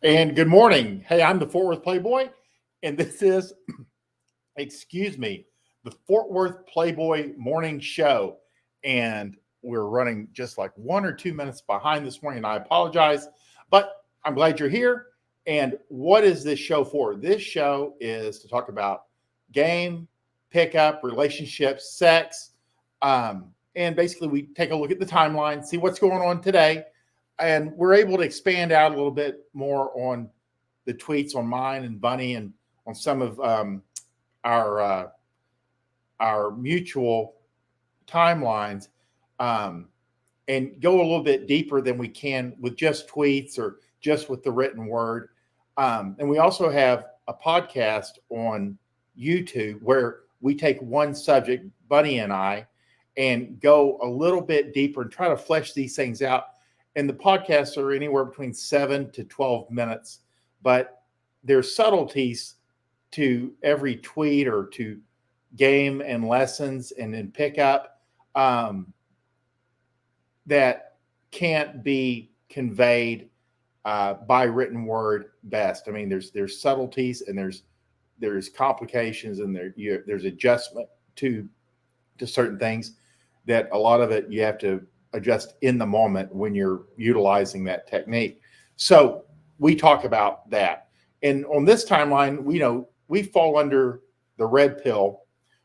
And good morning. Hey, I'm the Fort Worth Playboy, and this is, excuse me, the Fort Worth Playboy morning show. And we're running just like 1 or 2 minutes behind this morning. And I apologize, but I'm glad you're here. And what is this show for? This show is to talk about game, pickup, relationships, sex. And basically, we take a look at the timeline, see what's going on today, and we're able to expand out a little bit more on the tweets on mine and Bunny and on some of our our mutual timelines, um, and go a little bit deeper than we can with just tweets or just with the written word. And we also have a podcast on YouTube where we take one subject, Bunny and I, and go a little bit deeper and try to flesh these things out. And the podcasts are anywhere between 7 to 12 minutes, but there's subtleties to every tweet or to game and lessons and then pickup that can't be conveyed by written word best. I mean, there's subtleties and there's complications and there's adjustment to certain things that a lot of it you have to adjust in the moment when you're utilizing that technique. So we talk about that. And on this timeline, we fall under the red pill,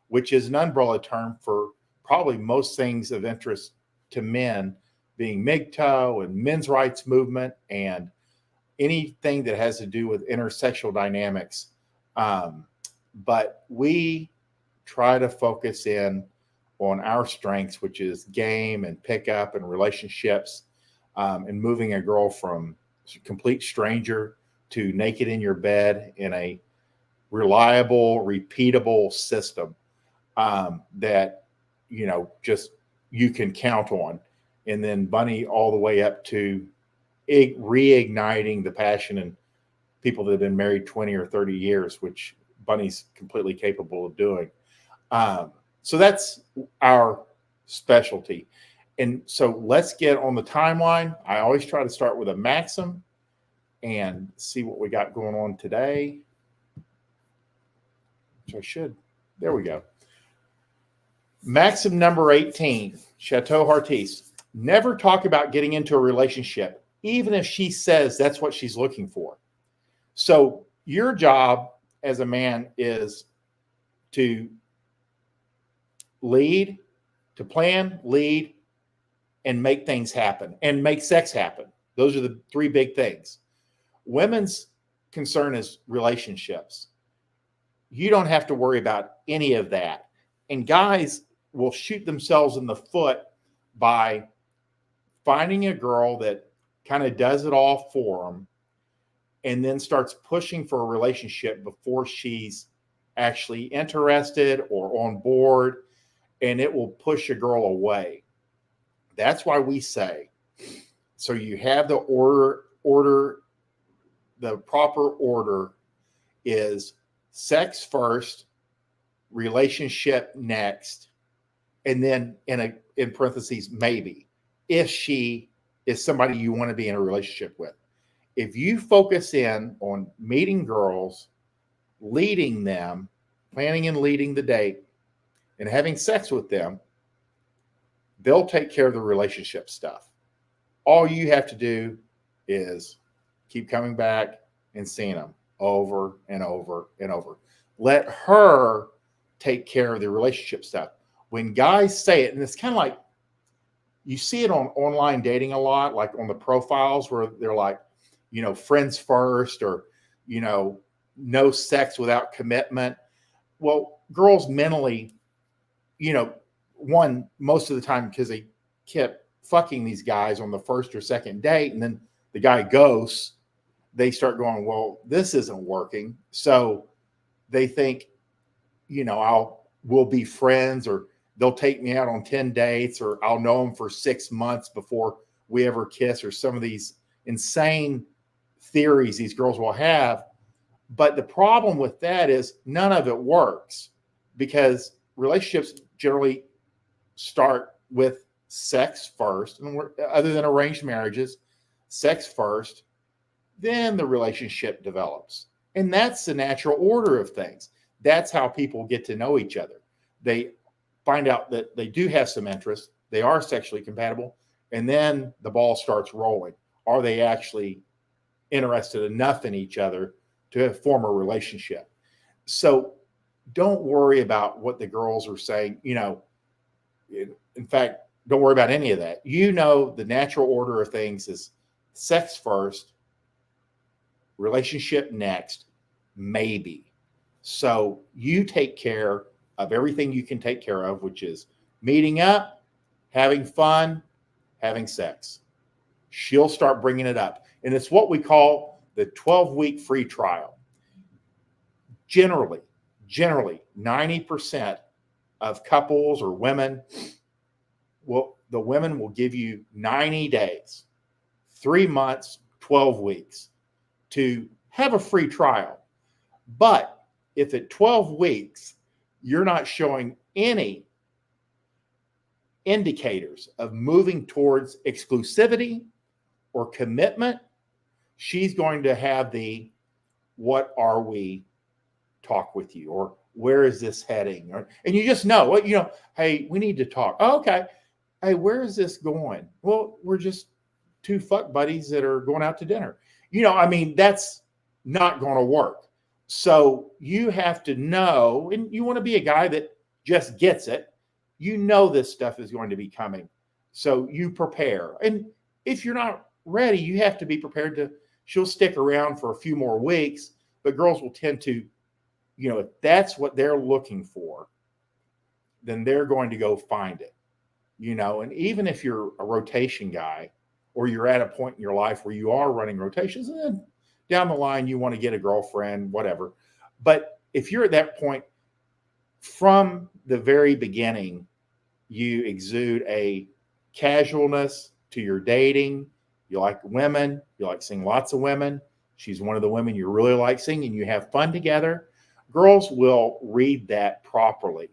which is an umbrella term for probably most things of interest to men, being MGTOW and men's rights movement and anything that has to do with intersexual dynamics. But we try to focus in on our strengths, which is game and pickup and relationships, and moving a girl from complete stranger to naked in your bed in a reliable, repeatable system that just you can count on. And then Bunny all the way up to reigniting the passion in people that have been married 20 or 30 years, which Bunny's completely capable of doing. So that's our specialty. And so let's get on the timeline. I always try to start with a Maxim and see what we got going on today. Which I should. There we go. Maxim number 18, Chateau Heartiste. Never talk about getting into a relationship, even if she says that's what she's looking for. So your job as a man is to lead, to plan, lead, and make things happen and make sex happen. Those are the three big things. Women's concern is relationships. You don't have to worry about any of that. And guys will shoot themselves in the foot by finding a girl that kind of does it all for them and then starts pushing for a relationship before she's actually interested or on board, and it will push a girl away. That's why we say, so you have the order, the proper order is sex first, relationship next, and then in parentheses, maybe, if she is somebody you want to be in a relationship with. If you focus in on meeting girls, leading them, planning and leading the date, and having sex with them, they'll take care of the relationship stuff. All you have to do is keep coming back and seeing them over and over and over. Let her take care of the relationship stuff. When guys say it, and it's kind of like you see it on online dating a lot, like on the profiles where they're like, friends first, or, no sex without commitment. Well, girls mentally, one, most of the time, because they kept fucking these guys on the first or second date, and then the guy ghosts, they start going, well, this isn't working. So they think, we'll be friends, or they'll take me out on 10 dates, or I'll know them for 6 months before we ever kiss, or some of these insane theories these girls will have. But the problem with that is none of it works, because relationships generally start with sex first, and other than arranged marriages, sex first, then the relationship develops. And that's the natural order of things. That's how people get to know each other. They find out that they do have some interest, they are sexually compatible, and then the ball starts rolling. Are they actually interested enough in each other to form a relationship? So don't worry about what the girls are saying. In fact, don't worry about any of that. The natural order of things is sex first, relationship next, maybe. So you take care of everything you can take care of, which is meeting up, having fun, having sex. She'll start bringing it up. And it's what we call the 12-week free trial. Generally, 90% of couples or women, the women will give you 90 days, 3 months, 12 weeks to have a free trial. But if at 12 weeks, you're not showing any indicators of moving towards exclusivity or commitment, she's going to have the "what are we" talk with you, or "where is this heading?" And you just know, hey, we need to talk. Oh, okay. Hey, where is this going? Well, we're just two fuck buddies that are going out to dinner. That's not going to work. So you have to know, and you want to be a guy that just gets it. This stuff is going to be coming. So you prepare. And if you're not ready, you have to be prepared she'll stick around for a few more weeks, but girls will tend to, if that's what they're looking for, then they're going to go find it, and even if you're a rotation guy, or you're at a point in your life where you are running rotations, and then down the line, you want to get a girlfriend, whatever. But if you're at that point, from the very beginning, you exude a casualness to your dating. You like women. You like seeing lots of women. She's one of the women you really like seeing, and you have fun together. Girls will read that properly.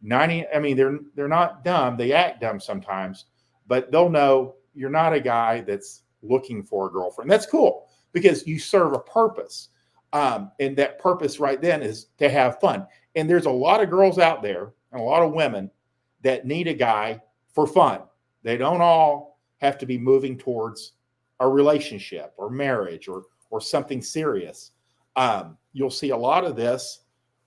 They're not dumb. They act dumb sometimes, but they'll know you're not a guy that's looking for a girlfriend. That's cool because you serve a purpose. And that purpose right then is to have fun. And there's a lot of girls out there and a lot of women that need a guy for fun. They don't all have to be moving towards a relationship or marriage or something serious. You'll see a lot of this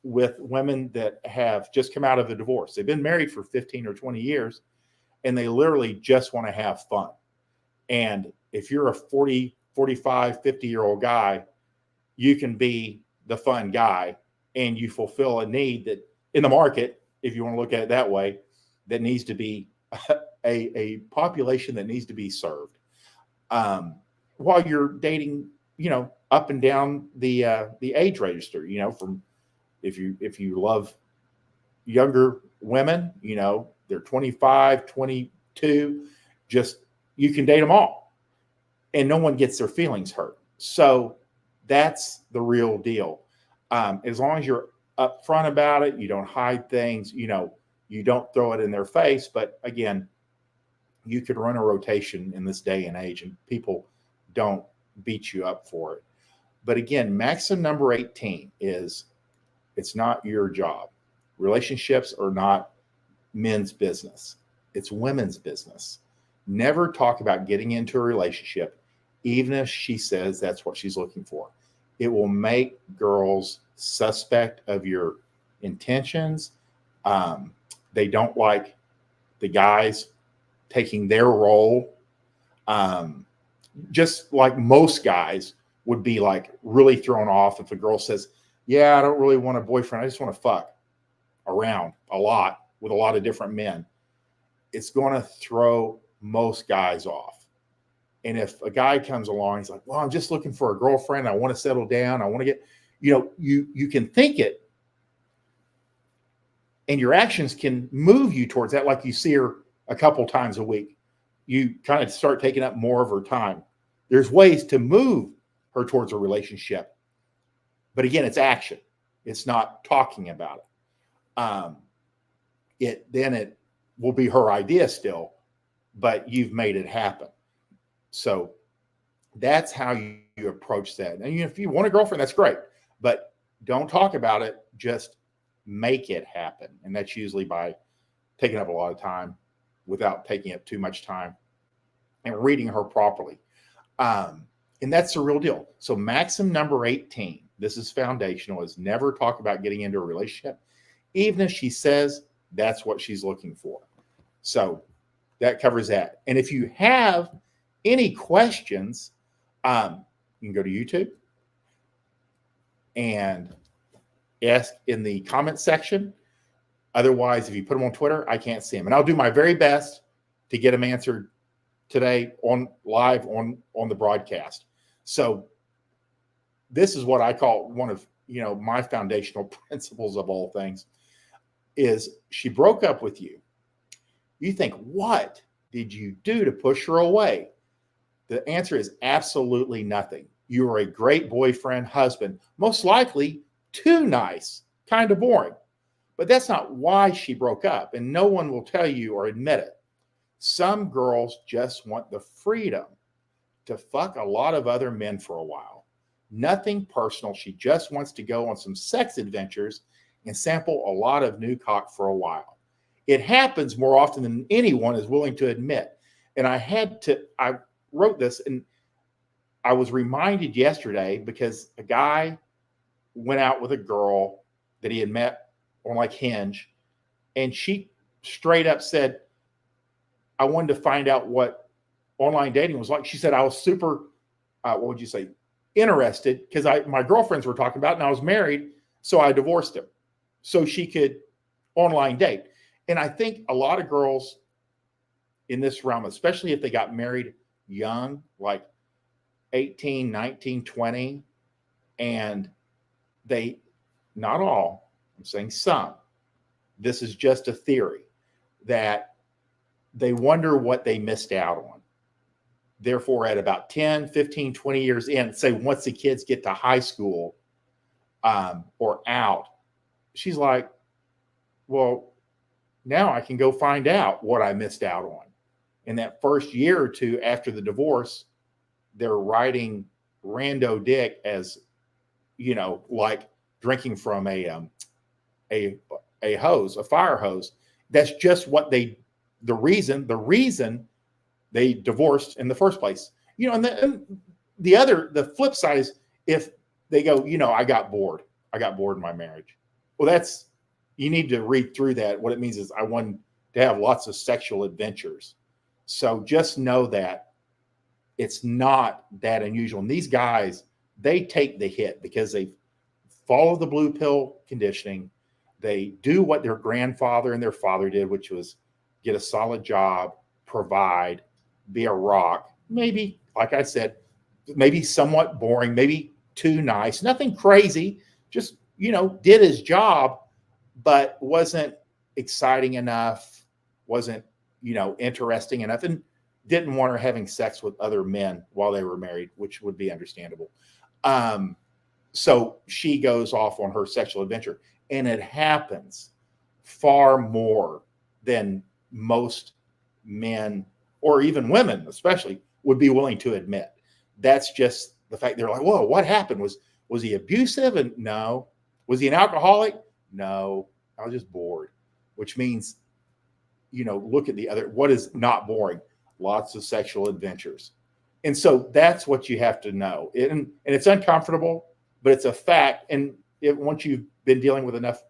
with women that have just come out of a divorce. They've been married for 15 or 20 years, and they literally just want to have fun. And if you're a 40, 45, 50-year-old guy, you can be the fun guy, and you fulfill a need that in the market, if you want to look at it that way, that needs to be a population that needs to be served. While you're dating, up and down the age register, from if you love younger women, they're 25, 22, you can date them all, and no one gets their feelings hurt. So that's the real deal. As long as you're upfront about it, you don't hide things, you don't throw it in their face. But again, you could run a rotation in this day and age, and people don't beat you up for it. But again, maxim number 18 is it's not your job. Relationships are not men's business. It's women's business. Never talk about getting into a relationship, even if she says that's what she's looking for. It will make girls suspect of your intentions. They don't like the guys taking their role. Just like most guys would be like really thrown off if a girl says, "Yeah, I don't really want a boyfriend. I just want to fuck around a lot with a lot of different men." It's going to throw most guys off. And if a guy comes along, he's like, "Well, I'm just looking for a girlfriend. I want to settle down. I want to get," you can think it, and your actions can move you towards that. Like you see her a couple times a week, you kind of start taking up more of her time. There's ways to move her towards a relationship. But again, it's action. It's not talking about it. It will be her idea still, but you've made it happen. So that's how you you approach that. And if you want a girlfriend, that's great, but don't talk about it. Just make it happen. And that's usually by taking up a lot of time without taking up too much time and reading her properly. And that's the real deal. So Maxim number 18, this is foundational, is never talk about getting into a relationship, even if she says that's what she's looking for. So that covers that. And if you have any questions, you can go to YouTube and ask in the comment section. Otherwise, if you put them on Twitter, I can't see them. And I'll do my very best to get them answered today on live on the broadcast. So this is what I call one of, my foundational principles of all things is she broke up with you. You think, what did you do to push her away? The answer is absolutely nothing. You are a great boyfriend, husband, most likely too nice, kind of boring. But that's not why she broke up, and no one will tell you or admit it. Some girls just want the freedom to fuck a lot of other men for a while. Nothing personal. She just wants to go on some sex adventures and sample a lot of new cock for a while. It happens more often than anyone is willing to admit. And I wrote this, and I was reminded yesterday because a guy went out with a girl that he had met on like Hinge, and she straight up said, I wanted to find out what online dating was like. She said, I was super, interested because my girlfriends were talking about it, and I was married, so I divorced him so she could online date. And I think a lot of girls in this realm, especially if they got married young, like 18, 19, 20, and they, not all, I'm saying some, this is just a theory, that they wonder what they missed out on. Therefore, at about 10, 15, 20 years in, say once the kids get to high school or out, she's like, well, now I can go find out what I missed out on. In that first year or two after the divorce, they're riding rando dick as, like drinking from a hose, a fire hose. That's just what the reason they divorced in the first place. And the flip side is if they go, I got bored in my marriage. Well, you need to read through that. What it means is I wanted to have lots of sexual adventures. So just know that it's not that unusual. And these guys, they take the hit because they follow the blue pill conditioning. They do what their grandfather and their father did, which was get a solid job, provide, be a rock. Maybe, like I said, maybe somewhat boring, maybe too nice, nothing crazy, just, did his job, but wasn't exciting enough, wasn't, interesting enough, and didn't want her having sex with other men while they were married, which would be understandable. So she goes off on her sexual adventure, and it happens far more than most men or even women, especially, would be willing to admit. That's just the fact. They're like, whoa, what happened? Was he abusive? And no. Was he an alcoholic? No, I was just bored, which means, look at the other, what is not boring? Lots of sexual adventures. And so that's what you have to know. And it's uncomfortable, but it's a fact. And once you've been dealing with enough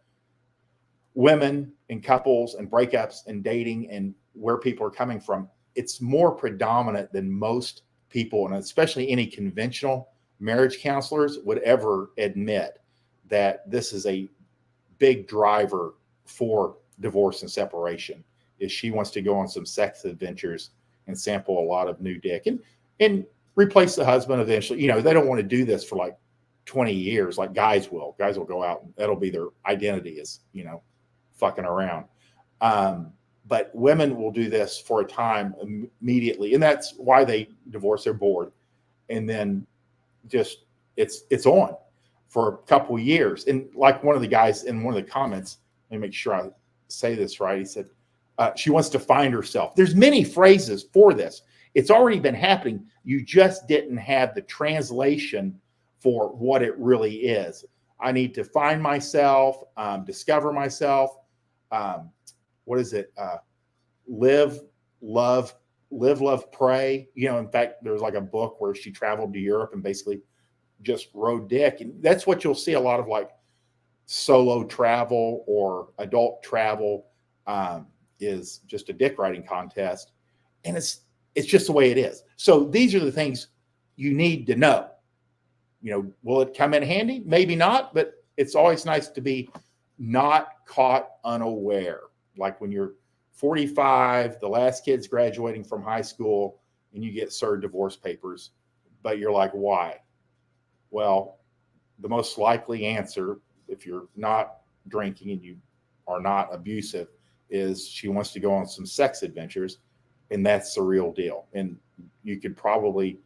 women and couples and breakups and dating and where people are coming from, it's more predominant than most people, and especially any conventional marriage counselors would ever admit, that this is a big driver for divorce and separation, is she wants to go on some sex adventures and sample a lot of new dick and replace the husband eventually. They don't want to do this for like 20 years like guys will. Guys will go out and that'll be their identity, is, fucking around. But women will do this for a time immediately. And that's why they divorce. They're bored. And then just, it's on for a couple of years. And like one of the guys in one of the comments, let me make sure I say this right. He said, she wants to find herself. There's many phrases for this. It's already been happening. You just didn't have the translation for what it really is. I need to find myself, discover myself. What is it? Live, love, love, pray. In fact, there's like a book where she traveled to Europe and basically just rode dick. And that's what you'll see a lot of, like, solo travel or adult travel is just a dick riding contest. And it's just the way it is. So these are the things you need to know. Will it come in handy? Maybe not, but it's always nice to be not caught unaware. Like when you're 45, the last kid's graduating from high school, and you get served divorce papers, but you're like, why? Well, the most likely answer, if you're not drinking and you are not abusive, is she wants to go on some sex adventures, and that's the real deal. And you could probably,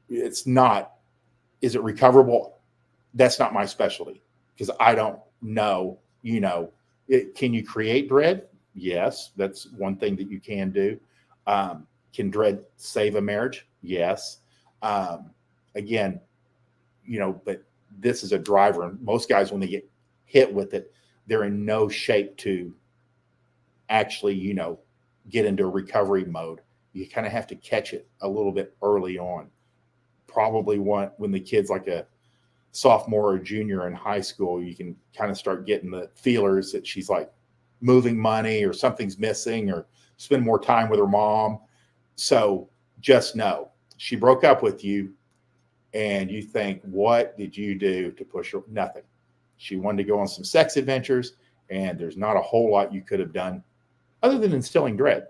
is it recoverable? That's not my specialty, because I don't know, can you create dread? Yes, that's one thing that you can do. Can dread save a marriage? Yes. Again, but this is a driver. And most guys, when they get hit with it, they're in no shape to actually, get into a recovery mode. You kind of have to catch it a little bit early on. Probably when the kid's like a sophomore or junior in high school, you can kind of start getting the feelers that she's like moving money or something's missing or spend more time with her mom. So just know she broke up with you and you think, what did you do to push her? Nothing. She wanted to go on some sex adventures, and there's not a whole lot you could have done other than instilling dread.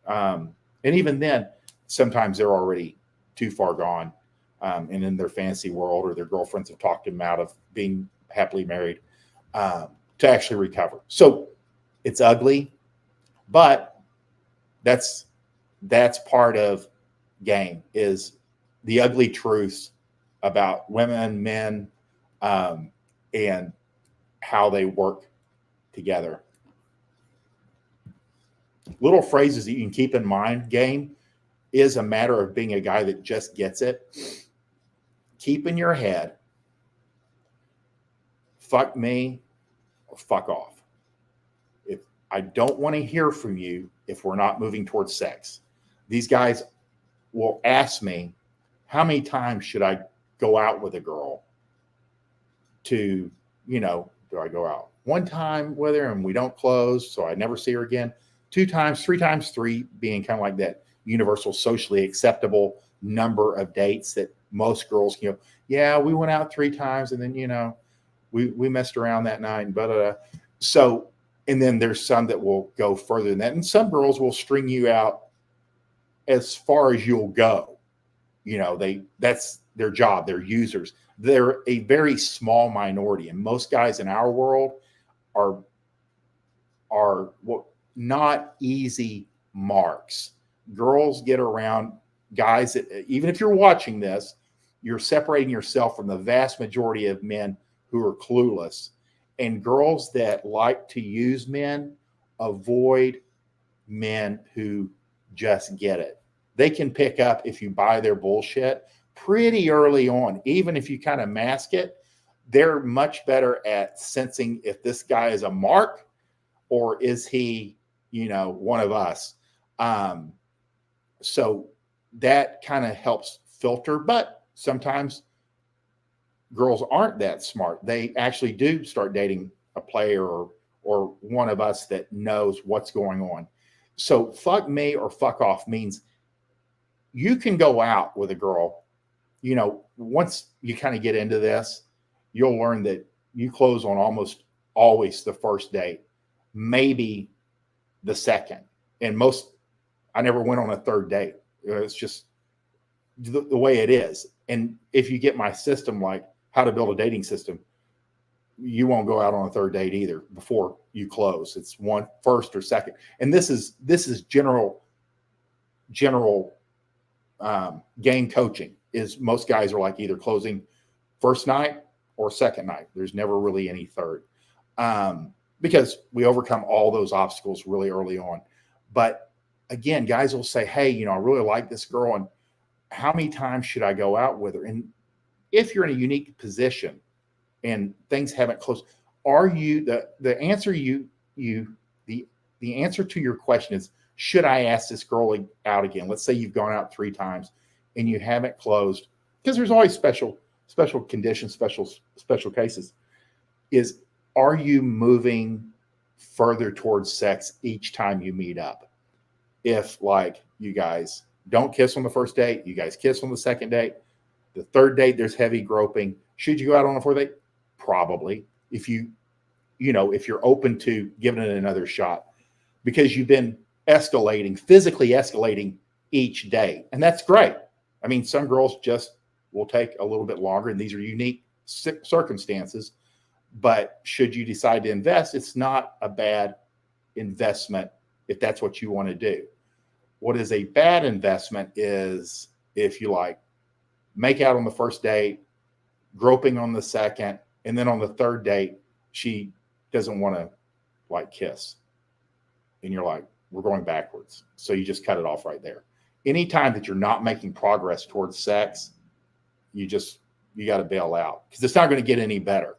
And even then, sometimes they're already too far gone, and in their fantasy world, or their girlfriends have talked them out of being happily married, to actually recover. So it's ugly, but that's part of game, is the ugly truths about women, men, and how they work together. Little phrases that you can keep in mind. Game is a matter of being a guy that just gets it. Keep in your head, fuck me or fuck off. If I don't want to hear from you if we're not moving towards sex. These guys will ask me, how many times should I go out with a girl to, do I go out one time with her and we don't close, so I never see her again? 2 times, 3 times, 3 being kind of like that universal socially acceptable number of dates that most girls can go, yeah, we went out 3 times and then, we messed around that night and blah, blah, blah. So, and then there's some that will go further than that. And some girls will string you out as far as you'll go. That's their job. They're users. They're a very small minority. And most guys in our world are not easy marks. Girls get around guys that, even if you're watching this, you're separating yourself from the vast majority of men who are clueless. And girls that like to use men avoid men who just get it. They can pick up, if you buy their bullshit, pretty early on. Even if you kind of mask it, they're much better at sensing if this guy is a mark or is he, one of us. So that kind of helps filter. But sometimes girls aren't that smart. They actually do start dating a player or one of us that knows what's going on. So fuck me or fuck off means you can go out with a girl. Once you kind of get into this, you'll learn that you close on almost always the first date, maybe the second. And I never went on a third date. It's just the way it is. And if you get my system, like how to build a dating system, you won't go out on a third date either before you close. It's one first or second. And this is general game coaching. Is most guys are like either closing first night or second night. There's never really any third, because we overcome all those obstacles really early on. But again, guys will say, hey, you know, I really like this girl, and how many times should I go out with her? And if you're in a unique position and things haven't closed, are you the answer the answer to your question is, should I ask this girl out again? Let's say you've gone out 3 times and you haven't closed, because there's always special conditions, special cases. Is, are you moving further towards sex each time you meet up? If, like, you guys don't kiss on the first date, you guys kiss on the second date, the third date there's heavy groping, should you go out on a 4th date? Probably. If if you're open to giving it another shot, because you've been physically escalating each day. And that's great. I mean, some girls just will take a little bit longer, and these are unique circumstances. But should you decide to invest, it's not a bad investment if that's what you want to do. What is a bad investment is if you make out on the first date, groping on the second, and then on the third date, she doesn't want to kiss. And you're like, we're going backwards. So you just cut it off right there. Anytime that you're not making progress towards sex, you got to bail out, because it's not going to get any better.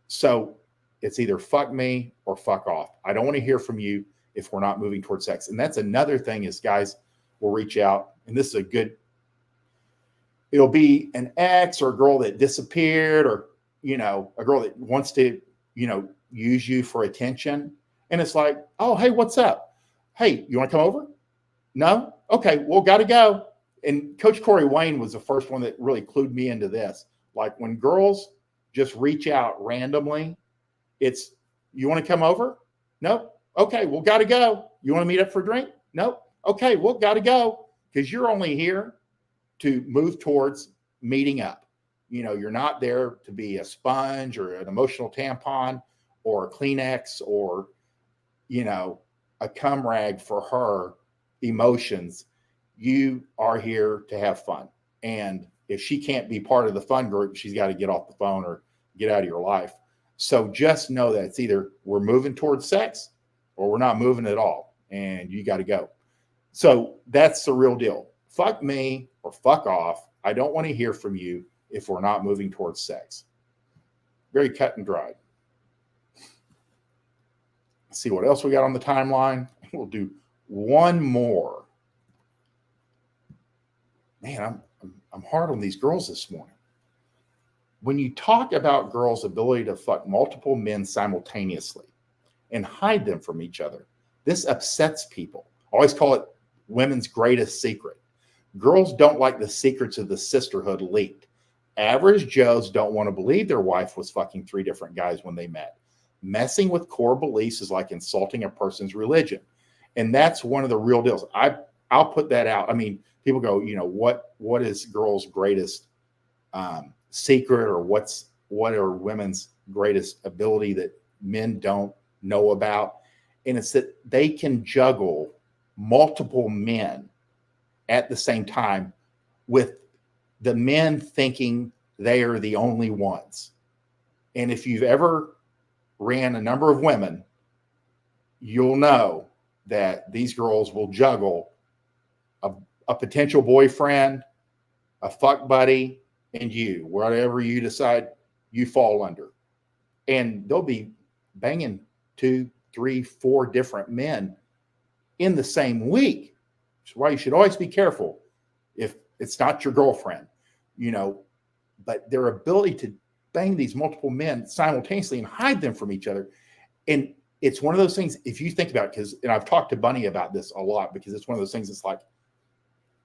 So it's either fuck me or fuck off. I don't want to hear from you if we're not moving towards sex. And that's another thing, is guys will reach out, and this is it'll be an ex or a girl that disappeared, or, a girl that wants to, use you for attention. And it's like, oh, hey, what's up? Hey, you want to come over? No? Okay, well, got to go. And Coach Corey Wayne was the first one that really clued me into this. Like, when girls just reach out randomly, it's, you want to come over? No? Okay, well, got to go. You want to meet up for a drink? No? Okay, well, got to go, because you're only here to move towards meeting up. You're not there to be a sponge or an emotional tampon or a Kleenex or, a cum rag for her emotions. You are here to have fun. And if she can't be part of the fun group, she's got to get off the phone or get out of your life. So just know that it's either we're moving towards sex or we're not moving at all, and you got to go. So that's the real deal. Fuck me or fuck off. I don't want to hear from you if we're not moving towards sex. Very cut and dried. Let's see what else we got on the timeline. We'll do one more. Man, I'm hard on these girls this morning. When you talk about girls' ability to fuck multiple men simultaneously and hide them from each other, this upsets people. I always call it women's greatest secret. Girls don't like the secrets of the sisterhood leaked. Average Joes don't want to believe their wife was fucking 3 different guys when they met. Messing with core beliefs is like insulting a person's religion. And that's one of the real deals. I'll put that out. I mean, people go, what is girls' greatest secret, or what are women's greatest ability that men don't know about? And it's that they can juggle multiple men at the same time, with the men thinking they are the only ones. And if you've ever ran a number of women, you'll know that these girls will juggle a potential boyfriend, a fuck buddy, and you, whatever you decide you fall under. And they'll be banging 2, 3, 4 different men in the same week. Which is why you should always be careful if it's not your girlfriend, but their ability to bang these multiple men simultaneously and hide them from each other. And it's one of those things, if you think about it, and I've talked to Bunny about this a lot, because it's one of those things that's like,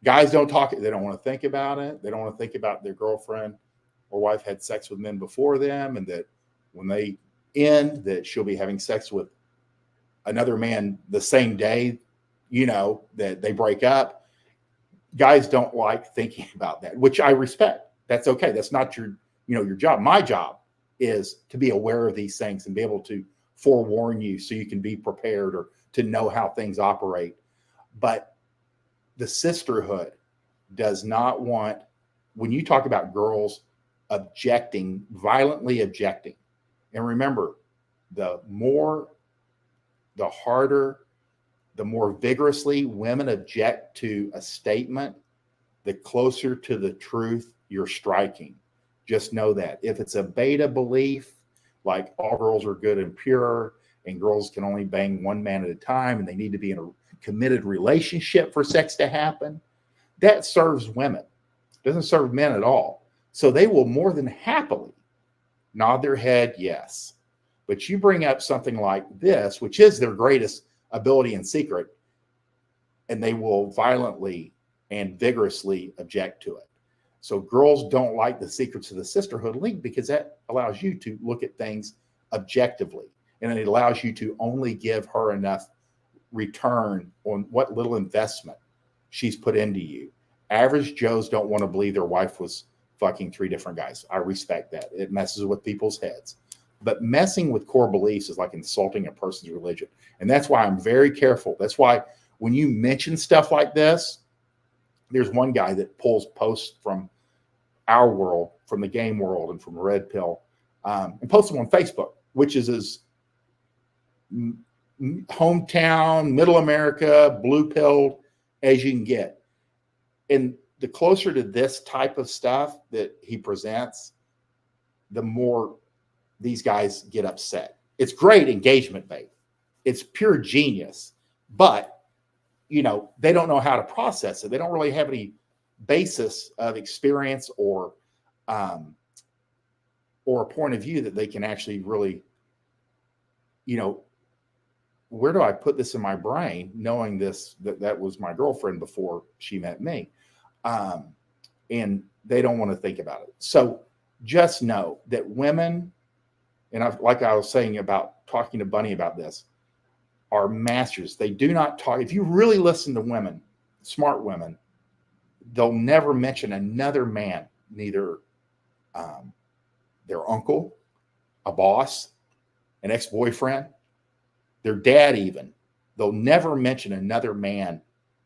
guys don't talk, they don't want to think about it. They don't want to think about their girlfriend or wife had sex with men before them, and that when they end, that she'll be having sex with another man the same day, that they break up. Guys don't like thinking about that, which I respect. That's okay. That's not your job. My job is to be aware of these things and be able to forewarn you so you can be prepared, or to know how things operate. But the sisterhood does not want, when you talk about girls violently objecting, and remember, the harder the more vigorously women object to a statement, the closer to the truth you're striking. Just know that. If it's a beta belief, like all girls are good and pure, and girls can only bang one man at a time, and they need to be in a committed relationship for sex to happen, that serves women. It doesn't serve men at all. So they will more than happily nod their head yes. But you bring up something like this, which is their greatest ability and secret, and they will violently and vigorously object to it. So girls don't like the secrets of the sisterhood link because that allows you to look at things objectively, and it allows you to only give her enough return on what little investment she's put into you. Average Joes don't want to believe their wife was fucking 3 different guys. I respect that. It messes with people's heads. But messing with core beliefs is like insulting a person's religion. And that's why I'm very careful. That's why when you mention stuff like this, there's one guy that pulls posts from our world, from the game world, and from Red Pill, and posts them on Facebook, which is his hometown, middle America, blue pilled as you can get. And the closer to this type of stuff that he presents, the more these guys get upset. It's great engagement bait. It's pure genius, but they don't know how to process it. They don't really have any basis of experience or a point of view that they can actually really, where do I put this in my brain, knowing that was my girlfriend before she met me, and they don't want to think about it. So just know that women, and like I was saying about talking to Bunny about this, are masters. They do not talk. If you really listen to women, smart women, they'll never mention another man, neither their uncle, a boss, an ex-boyfriend, their dad even. They'll never mention another man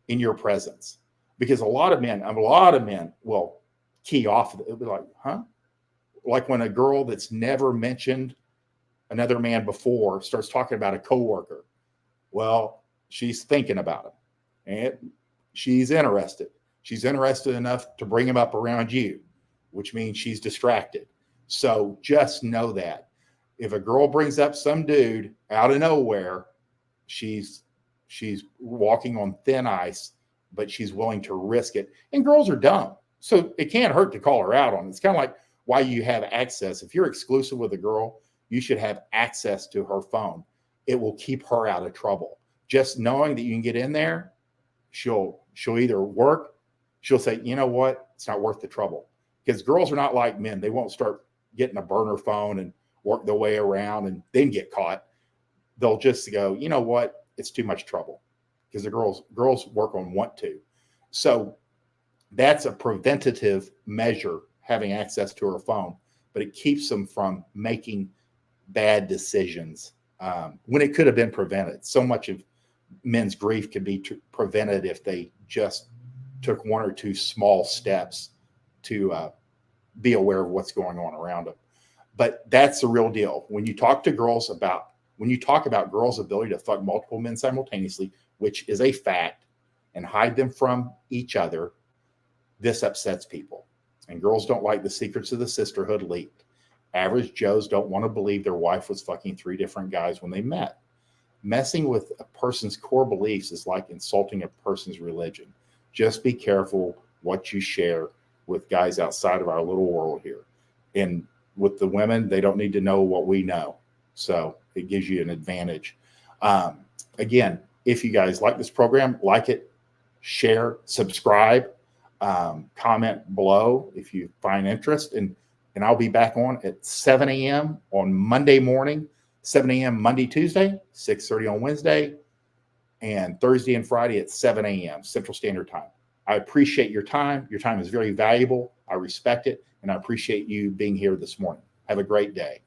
in your presence, because a lot of men will key off of it. It'll be like, huh? Like when a girl that's never mentioned another man before starts talking about a coworker. Well, she's thinking about him and she's interested. She's interested enough to bring him up around you, which means she's distracted. So just know that if a girl brings up some dude out of nowhere, she's walking on thin ice, but she's willing to risk it. And girls are dumb. So it can't hurt to call her out on it. It's kind of like why you have access. If you're exclusive with a girl, you should have access to her phone. It will keep her out of trouble. Just knowing that you can get in there, she'll either work, she'll say, you know what, it's not worth the trouble. Because girls are not like men. They won't start getting a burner phone and work their way around and then get caught. They'll just go, you know what, it's too much trouble. Because the girls work on want to. So that's a preventative measure, having access to her phone, but it keeps them from making bad decisions when it could have been prevented. So much of men's grief could be prevented if they just took 1 or 2 small steps to be aware of what's going on around them. But that's the real deal. When you talk about girls' ability to fuck multiple men simultaneously, which is a fact, and hide them from each other, this upsets people. And girls don't like the secrets of the sisterhood leaked. Average Joes don't want to believe their wife was fucking 3 different guys when they met. Messing with a person's core beliefs is like insulting a person's religion. Just be careful what you share with guys outside of our little world here. And with the women, they don't need to know what we know. So it gives you an advantage. Again, if you guys like this program, like it, share, subscribe, comment below if you find interest. And I'll be back on at 7 a.m. on Monday morning, 7 a.m. Monday, Tuesday, 6:30 on Wednesday, and Thursday and Friday at 7 a.m. Central Standard Time. I appreciate your time. Your time is very valuable. I respect it, and I appreciate you being here this morning. Have a great day.